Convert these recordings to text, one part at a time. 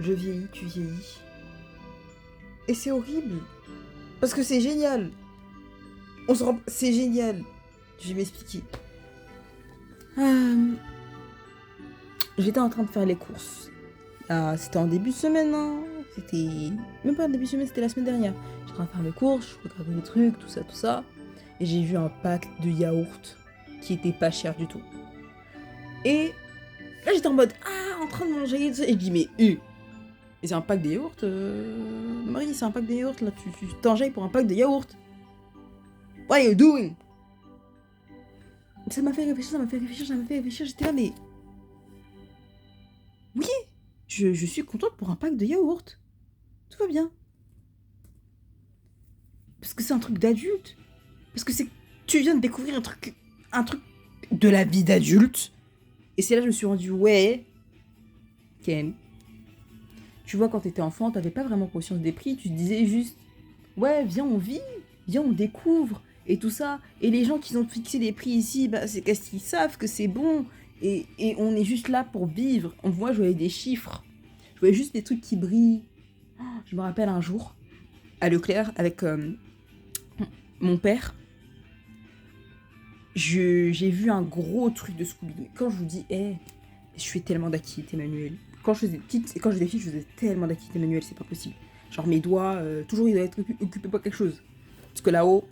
je vieillis, tu vieillis. Et c'est horrible. Parce que c'est génial. C'est génial. Je vais m'expliquer. J'étais en train de faire les courses. Ah, c'était en début de semaine, hein. C'était... Même pas en début de semaine, c'était la semaine dernière. J'étais en train de faire mes courses, je regardais les trucs, tout ça, tout ça. Et j'ai vu un pack de yaourts qui était pas cher du tout. Et là, j'étais en mode, en train de manger. Et je dis, mais et c'est un pack de yaourts Marie, c'est un pack de yaourts, là. Tu t'enjailles pour un pack de yaourts. What are you doing? Ça m'a fait réfléchir. J'étais là, mais... Oui, je suis contente pour un pack de yaourts. Tout va bien. Parce que c'est un truc d'adulte. Parce que c'est... Tu viens de découvrir un truc de la vie d'adulte. Et c'est là que je me suis rendu, ouais, Ken. Tu vois, quand t'étais enfant, t'avais pas vraiment conscience des prix. Tu te disais juste, ouais, viens, on vit. Viens, on découvre. Et tout ça. Et les gens qui ont fixé les prix ici, bah, c'est parce qu'ils savent que c'est bon. Et on est juste là pour vivre. Moi, je voyais des chiffres. Je voyais juste des trucs qui brillent. Je me rappelle un jour, à Leclerc, avec mon père, j'ai vu un gros truc de Scooby-Doo. Quand je vous dis, je fais tellement d'activités manuelles. Quand je faisais petite et quand j'étais fille, je faisais tellement d'activités manuelles, c'est pas possible. Genre mes doigts, toujours ils doivent être occupés par quelque chose. Parce que là-haut,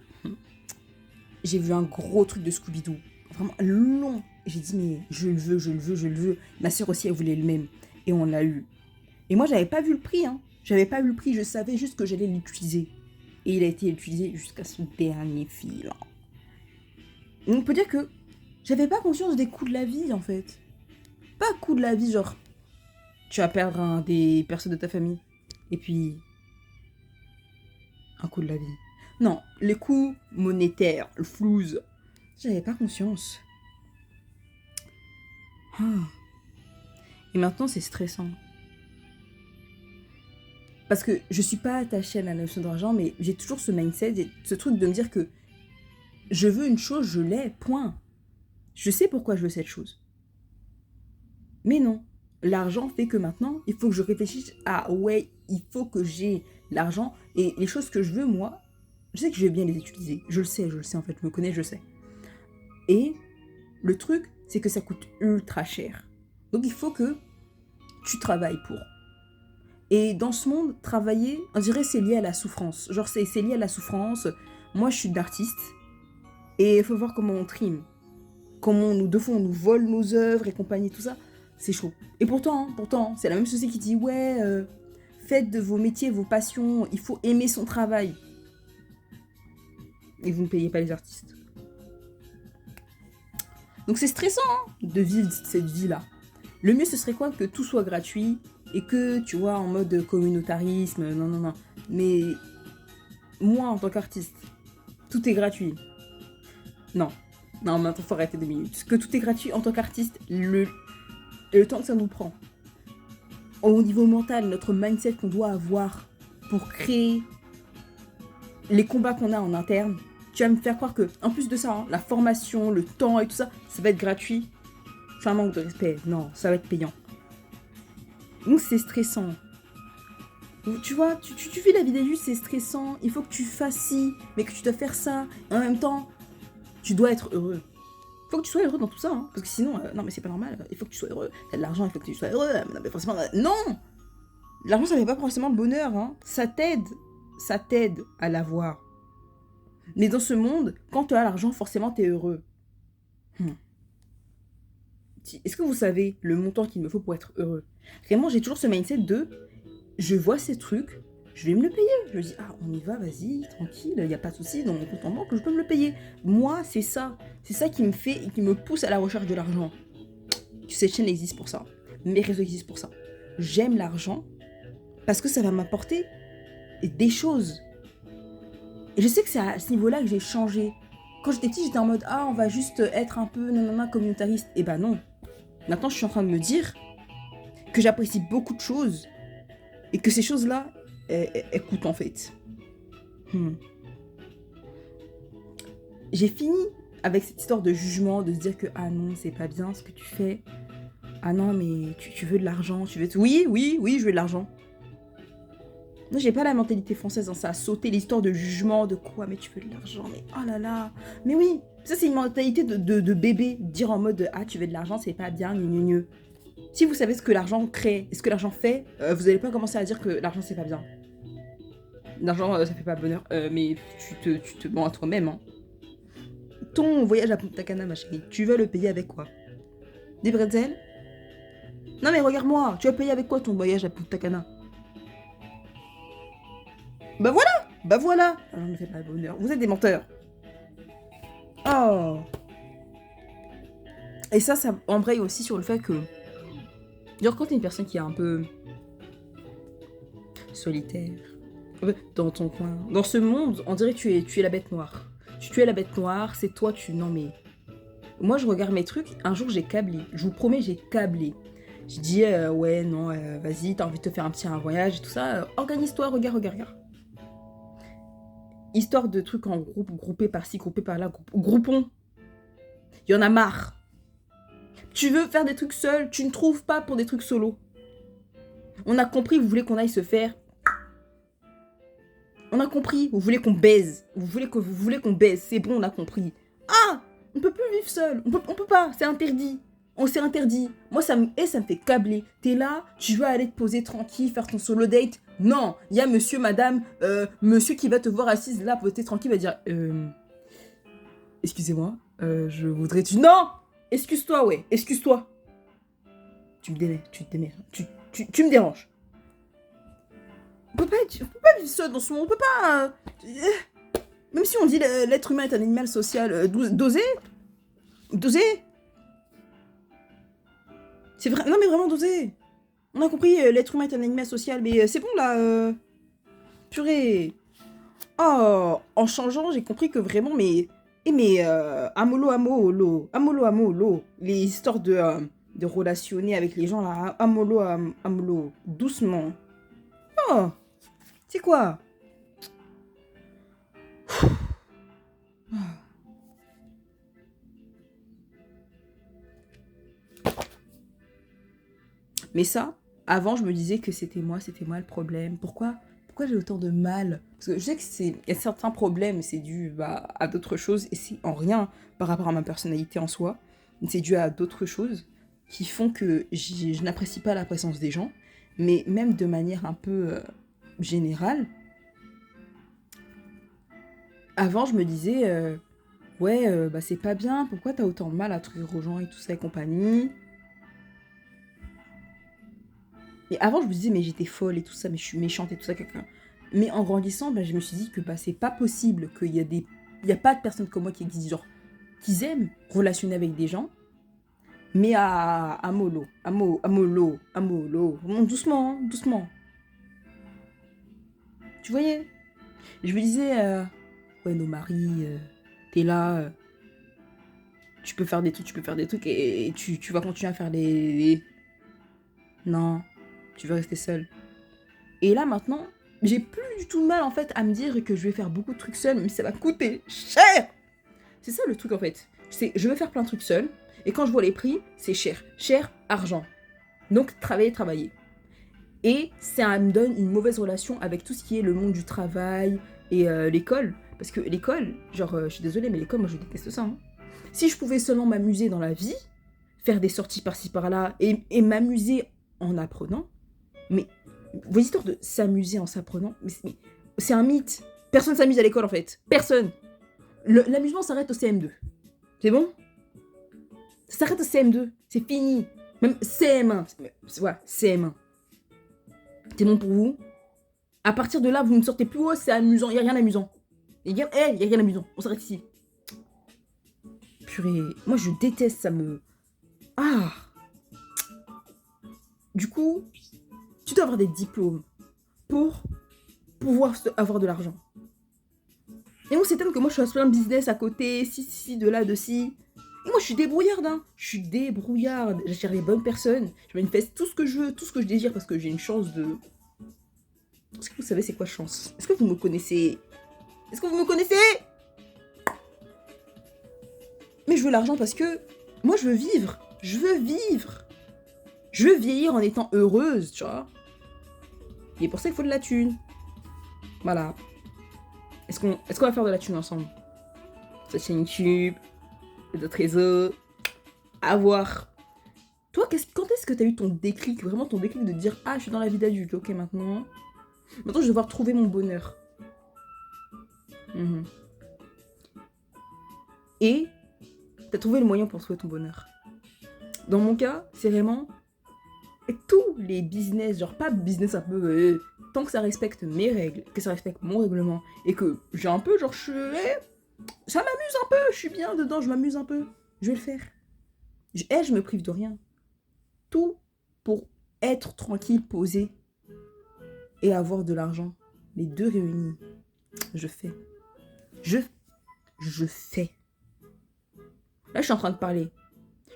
j'ai vu un gros truc de Scooby-Doo. Vraiment long. J'ai dit, mais je le veux. Ma soeur aussi, elle voulait le même. Et on l'a eu. Et moi, j'avais pas vu le prix, hein. J'avais pas vu le prix, je savais juste que j'allais l'utiliser. Et il a été utilisé jusqu'à son dernier fil. On peut dire que j'avais pas conscience des coûts de la vie, en fait. Pas coût de la vie, genre, tu vas perdre des personnes de ta famille. Et puis, un coût de la vie. Non, les coûts monétaires, le flouze. J'avais pas conscience. Et maintenant, c'est stressant. Parce que je suis pas attachée à la notion d'argent, mais j'ai toujours ce mindset, ce truc de me dire que je veux une chose, je l'ai, point. Je sais pourquoi je veux cette chose. Mais non, l'argent fait que maintenant, il faut que je réfléchisse à ouais, il faut que j'ai l'argent et les choses que je veux, moi, je sais que je vais bien les utiliser. Je le sais en fait, je me connais, je sais. Et le truc, c'est que ça coûte ultra cher. Donc il faut que tu travailles pour. Et dans ce monde, travailler, on dirait c'est lié à la souffrance. Genre c'est lié à la souffrance. Moi, je suis d'artiste et il faut voir comment on trime. Comment nous, deux fois, on nous vole nos œuvres et compagnie, tout ça. C'est chaud. Et pourtant, c'est la même société qui dit ouais, faites de vos métiers, vos passions, il faut aimer son travail. Et vous ne payez pas les artistes. Donc c'est stressant de vivre cette vie-là. Le mieux, ce serait quoi? Que tout soit gratuit et que, tu vois, en mode communautarisme, non. Mais moi, en tant qu'artiste, tout est gratuit. Non, maintenant, faut arrêter 2 minutes. Que tout est gratuit en tant qu'artiste, le temps que ça nous prend. Au niveau mental, notre mindset qu'on doit avoir pour créer les combats qu'on a en interne, tu vas me faire croire que, en plus de ça, la formation, le temps et tout ça, ça va être gratuit. C'est un manque de respect. Non, ça va être payant. Donc c'est stressant. Tu vois, tu vis la vie d'adulte, c'est stressant. Il faut que tu fasses ci, mais que tu dois faire ça. En même temps, tu dois être heureux. Il faut que tu sois heureux dans tout ça, hein, parce que sinon, non mais c'est pas normal. Il faut que tu sois heureux. T'as de l'argent, il faut que tu sois heureux. Non mais forcément, non. L'argent, ça fait pas forcément le bonheur, hein. Ça t'aide à l'avoir. Mais dans ce monde, quand tu as l'argent, forcément, t'es heureux. Est-ce que vous savez le montant qu'il me faut pour être heureux? Vraiment, j'ai toujours ce mindset de je vois ces trucs, je vais me le payer. Je me dis, on y va, vas-y, tranquille, il n'y a pas de souci, dans mon compte en banque, je peux me le payer. Moi, c'est ça. C'est ça qui me fait et qui me pousse à la recherche de l'argent. Cette chaîne existe pour ça. Mes réseaux existent pour ça. J'aime l'argent parce que ça va m'apporter des choses. Et je sais que c'est à ce niveau-là que j'ai changé. Quand j'étais petite, j'étais en mode, on va juste être un peu communautariste. Et bah non. Maintenant, je suis en train de me dire que j'apprécie beaucoup de choses et que ces choses-là, elles coûtent en fait. J'ai fini avec cette histoire de jugement, de se dire que non, c'est pas bien ce que tu fais. Ah non, mais tu veux de l'argent, tu veux... Oui, oui, oui, je veux de l'argent. Moi, j'ai pas la mentalité française, hein, ça a sauté l'histoire de jugement, de quoi, mais tu veux de l'argent, mais oh là là. Mais oui, ça c'est une mentalité de bébé, dire en mode, ah tu veux de l'argent, c'est pas bien, gnu. Si vous savez ce que l'argent crée et ce que l'argent fait, vous allez pas commencer à dire que l'argent c'est pas bien. L'argent, ça fait pas bonheur, mais tu te mens à toi-même, hein. Ton voyage à Punta Cana, ma chérie, tu veux le payer avec quoi? Des bretzels? Non mais regarde-moi, tu vas payer avec quoi ton voyage à Punta Cana? Bah voilà. Bah voilà. Alors, ne fait pas bonheur. Vous êtes des menteurs. Oh. Et ça embraye aussi sur le fait que... Genre quand t'es une personne qui est un peu... solitaire, dans ton coin, dans ce monde, on dirait que tu es la bête noire. Tu es la bête noire, c'est toi, Non mais... Moi je regarde mes trucs, un jour j'ai câblé. Je vous promets, j'ai câblé. Je dis, ouais, non, vas-y, t'as envie de te faire un voyage et tout ça, organise-toi, regarde. Histoire de trucs en groupe, groupés par-ci, groupés par-là, groupons. Il y en a marre. Tu veux faire des trucs seuls, tu ne trouves pas pour des trucs solo. On a compris, vous voulez qu'on aille se faire. On a compris, vous voulez qu'on baise. Vous voulez qu'on baise, c'est bon, on a compris. Ah, on peut plus vivre seul, on peut pas, c'est interdit. On s'est interdit. Moi, ça me fait câbler. T'es là, tu veux aller te poser tranquille, faire ton solo date. Non, il y a monsieur, madame, monsieur qui va te voir assise là, poser tranquille, va dire excusez-moi, je voudrais... Non, excuse-toi, ouais, excuse-toi. Tu me déranges, tu me déranges. On peut pas vivre seul dans ce monde, on peut pas... même si on dit l'être humain est un animal social, dosé. C'est vrai, non mais vraiment dosé. On a compris, l'être humain est un animal social, mais c'est bon là, purée. Oh, en changeant, j'ai compris que vraiment, amolo, les histoires de relationner avec les gens là, amolo, doucement. Oh, c'est quoi? Mais ça, avant, je me disais que c'était moi le problème. Pourquoi j'ai autant de mal? Parce que je sais qu'il y a certains problèmes, c'est dû à d'autres choses, et c'est en rien par rapport à ma personnalité en soi. C'est dû à d'autres choses qui font que je n'apprécie pas la présence des gens, mais même de manière un peu générale. Avant, je me disais, ouais, c'est pas bien, pourquoi t'as autant de mal à trouver aux gens et tout ça et compagnie? Et avant, je me disais, mais j'étais folle et tout ça, mais je suis méchante et tout ça, quelqu'un. Mais en grandissant, je me suis dit que c'est pas possible qu'il y a il y a pas de personnes comme moi qui existent, genre, qui aiment relationner avec des gens, mais à mollo, doucement, doucement. Tu voyais? Je me disais, ouais, nos maris, t'es là, tu peux faire des trucs, et tu vas continuer à faire Non, tu veux rester seule. Et là, maintenant, j'ai plus du tout de mal, en fait, à me dire que je vais faire beaucoup de trucs seule, mais ça va coûter cher. C'est ça, le truc, en fait. Je veux faire plein de trucs seule, et quand je vois les prix, c'est cher. Cher, argent. Donc, travailler. Et ça me donne une mauvaise relation avec tout ce qui est le monde du travail et l'école. Parce que l'école, genre, je suis désolée, mais l'école, moi, je déteste ça. Hein. Si je pouvais seulement m'amuser dans la vie, faire des sorties par-ci par-là, et m'amuser en apprenant, mais vos histoires de s'amuser en s'apprenant, c'est un mythe. Personne s'amuse à l'école, en fait. Personne. L'amusement s'arrête au CM2. C'est bon? Ça s'arrête au CM2. C'est fini. Même CM1. Voilà, CM1. C'est bon pour vous? À partir de là, vous ne sortez plus, oh, c'est amusant. Il n'y a rien d'amusant. Il y a rien d'amusant. On s'arrête ici. Purée. Moi, je déteste, ça me... Ah. Du coup, tu dois avoir des diplômes pour pouvoir avoir de l'argent. Et moi, c'est tellement que moi, je suis à plein de business à côté, ci, de là, de ci. Et moi, je suis débrouillarde, hein. Je suis débrouillarde. J'attire les bonnes personnes. Je manifeste tout ce que je veux, tout ce que je désire, parce que j'ai une chance de... Est-ce que vous savez c'est quoi chance? Est-ce que vous me connaissez? Est-ce que vous me connaissez? Mais je veux l'argent parce que... Moi, je veux vivre. Je veux vivre. Je veux vieillir en étant heureuse, tu vois. Et pour ça, il faut de la thune. Voilà. Est-ce qu'on va faire de la thune ensemble? Cette chaîne YouTube, d'autres réseaux, à voir. Toi, quand est-ce que t'as eu ton déclic, vraiment ton déclic de dire ah, je suis dans la vie d'adulte, ok, maintenant je vais devoir trouver mon bonheur. Et t'as trouvé le moyen pour trouver ton bonheur. Dans mon cas, c'est vraiment tous les business, genre pas business un peu, tant que ça respecte mes règles, que ça respecte mon règlement, et que j'ai un peu, genre, ça m'amuse un peu, je suis bien dedans, je m'amuse un peu, je vais le faire. Je me prive de rien. Tout pour être tranquille, posé, et avoir de l'argent. Les deux réunis, je fais. Je fais. Là, je suis en train de parler.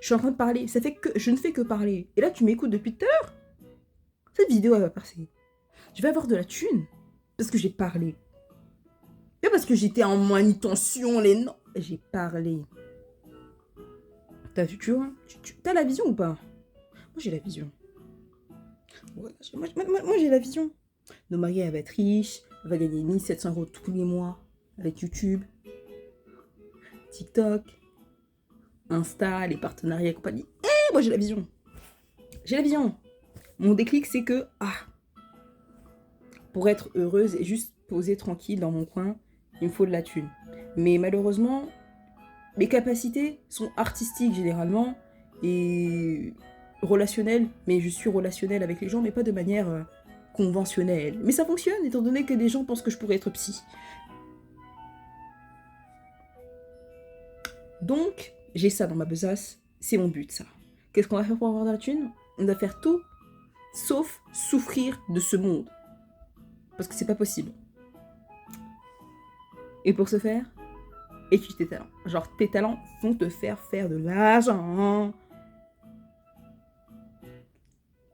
Ça fait que je ne fais que parler. Et là, tu m'écoutes depuis tout à l'heure. Cette vidéo, elle va passer. Je vais avoir de la thune. Parce que j'ai parlé. Et parce que j'étais en manutention, j'ai parlé. T'as vu, tu vois? T'as la vision ou pas? Moi, j'ai la vision. Ouais, moi, j'ai la vision. Nos mariés, elle va être riche. Elle va gagner 1700 € tous les mois. Avec YouTube. TikTok. Insta, les partenariats et compagnie. Moi, j'ai la vision. J'ai la vision. Mon déclic, c'est que, pour être heureuse et juste posée tranquille dans mon coin, il me faut de la thune. Mais malheureusement, mes capacités sont artistiques généralement et relationnelles. Mais je suis relationnelle avec les gens, mais pas de manière conventionnelle. Mais ça fonctionne, étant donné que des gens pensent que je pourrais être psy. Donc, j'ai ça dans ma besace. C'est mon but, ça. Qu'est-ce qu'on va faire pour avoir de la thune? On va faire tout, sauf souffrir de ce monde. Parce que c'est pas possible. Et pour ce faire, étudie tes talents. Genre, tes talents vont te faire de l'argent.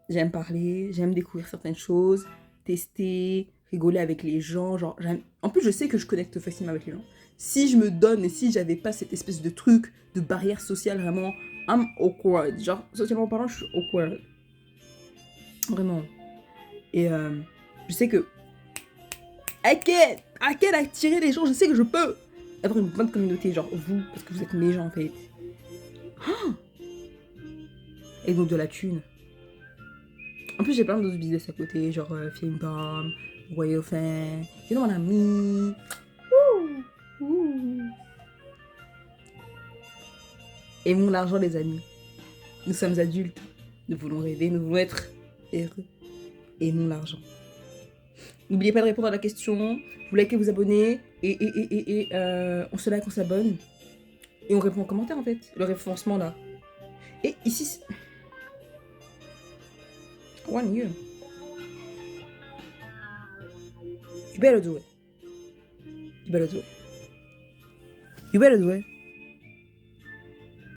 J'aime parler, j'aime découvrir certaines choses, tester, rigoler avec les gens. Genre, en plus, je sais que je connecte facilement avec les gens. Si je me donne et si j'avais pas cette espèce de truc, de barrière sociale, vraiment, I'm awkward. Genre, socialement parlant, je suis awkward. Vraiment. Et je sais que I can attirer les gens, je sais que je peux avoir une bonne communauté, genre vous, parce que vous êtes mes gens en fait. Et donc de la thune. En plus, j'ai plein d'autres business à côté, genre Film Bomb, Royal Fan, c'est mon ami. Aimons l'argent, les amis. Nous sommes adultes, nous voulons rêver, nous voulons être heureux. Aimons l'argent. N'oubliez pas de répondre à la question, vous likez, vous abonnez, et on se like, on s'abonne. Et on répond en commentaire en fait, le référencement là. Et ici... One year. You better do it. You better do it. You better do it.